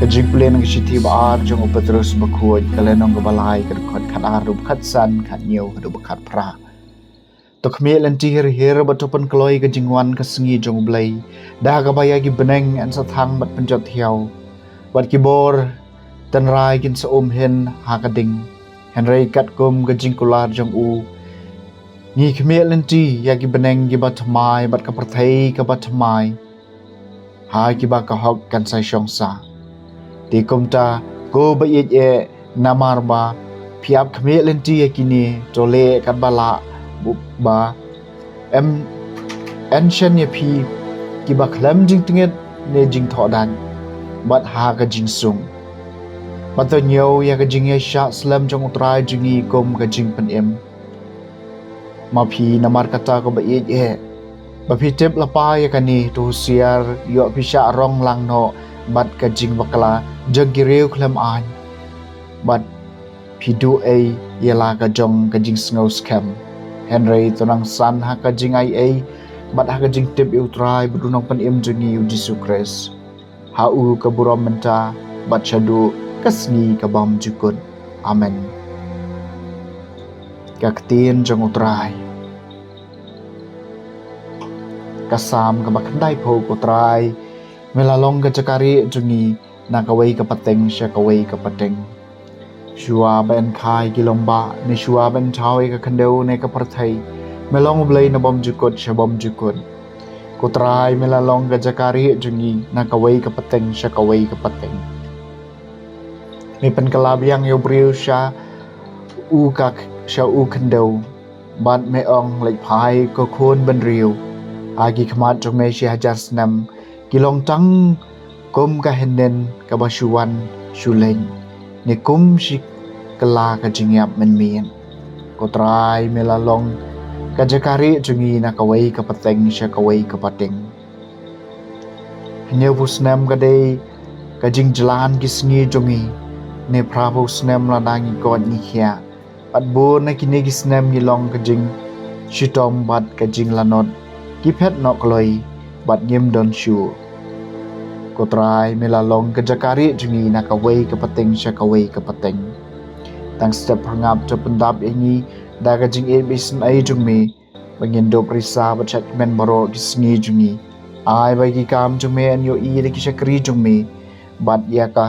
Jingpule nang siti baar jong upaterus bakuoj kalenong gabalai kadukot kan arub katsan kan Taiew kadub kat pra. Tokme lentihir hir batopan keloi kejingwan kesengi jong blai dah gabaya gi beneng an sathang bat penjot hiau bat kibor tan rai kin seum hen hakading henrei kat kum kejingkular jong u ngi khme lenti ya gi beneng gi bat mai bat kaperthai ka bat mai ha gi ba ka hok kan sai shongsa di kumta go ba ye namar ba phiap khme lenti ya kini tole kat bala ba en shen ye phi ki ba khlam jing tinget ne jing tho dan bat ha ka jing sung bat to nyau ya ka jing ye sha slam jong utrai jingi kom ka jing pen em ma phi namar kata ko ba ye ba phi tep la pa ya kani tu siar yo phi sha rong lang no bat ka jing bakala jagi reu khlam an bat phi du ai yela ka jong ka jing sngo scam Henry tonang san haka jing ai bat haka jing tip utrai bedunong pen im jingi Yesus Kristus hau ka buram menta bat shadu kasni ka bam jukun amen ka ktien jong utrai kasam ka bakandai pho utrai melalong ka cakari jungi nakawai ka pateng syakawai ka pateng shua ben khai kilomba ni shua ben chawi ka khandeu ne ka parthai melong blai na bom jukot shabom jukot kutrai melalong ka jakari jungi nakawai ka pateng syakawai ka pateng ni pen kalabiang yo briu sha u ka sha u khandeu bat me ong lai phai ko khon ben riu agi khmat jong me shi hajar snam kilong tang kom ka henen ka bashuan shuleng ni kum shi kala ka jingyap men mien ko trai melalong ka jakari jungi na kawai ka pateng sha kawai ka pateng ne busnam ka dei ka jing jalan ki sngi jungi ne prabhu snam la dangi kon ni khia at bo na ki ne ki snam ni long ka jing shitom bat ka jing lanot ki phet no kloi bat ngim don shu ko trai melalong ka jakari jungi na kawai ka pateng sha kawai ka pateng tang step hangap to pendap ini da ka jing e bisin ai jungmi bangin do prisa bachat men baro kisngi jungi ai bagi kam jungme an yo i de kisakri jungmi bat ya ka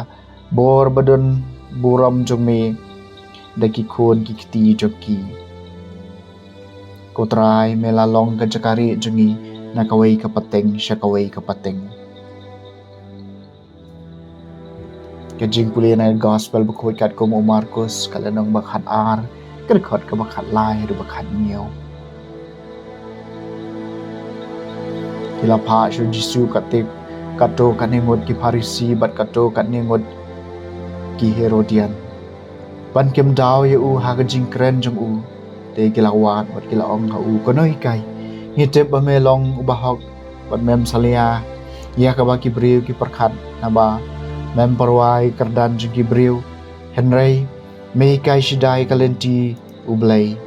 bor badon buram jungmi da ki khon ki kti joki ko trai melalong ka jakari jungi na kawai ka pateng sha kawai ka pateng ke Jingpule na gospel buku kat ko mo Markus kalanong bakhat ar kerkhot ka bakhat lai ru bakhat niau kila pha shu Yesu katik kato kaningot ki Farisi bat kato kaningot ki Herodian ban kem daw ye u ha ka jing kren jong u te kila wat bat kila ong ha u konoi kai ni te ba me long u bahok bat mem salia ya ka ba ki briu ki perkhat na ba mem parwai kerdan jigi briu Henry me kai shidai kalenti ublai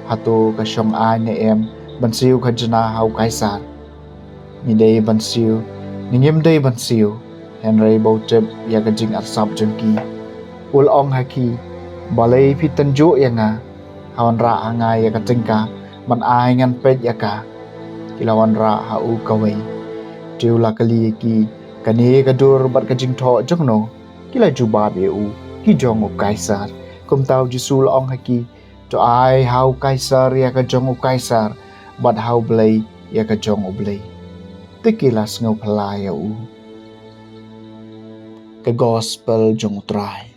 hato ka shong ai ne em bansiu khajna hau kaisar ni dei bansiu ningim dei bansiu Henry botep ya ka jing arsap jengki ul ong haki balai pitan jo yanga hawan ra angai ya ka jengka man ai ngan pet ya ka kilawan ra hau kawai tiula kali ki kani kadur bat ka jing tho jong no kila juba be u ki jong u kaisar kum tau Yesu ong haki to ai hau kaisar ya ka jong u kaisar bat hau blai ya ka jong u blai tekilas ngau phala ya u ka gospel jong trai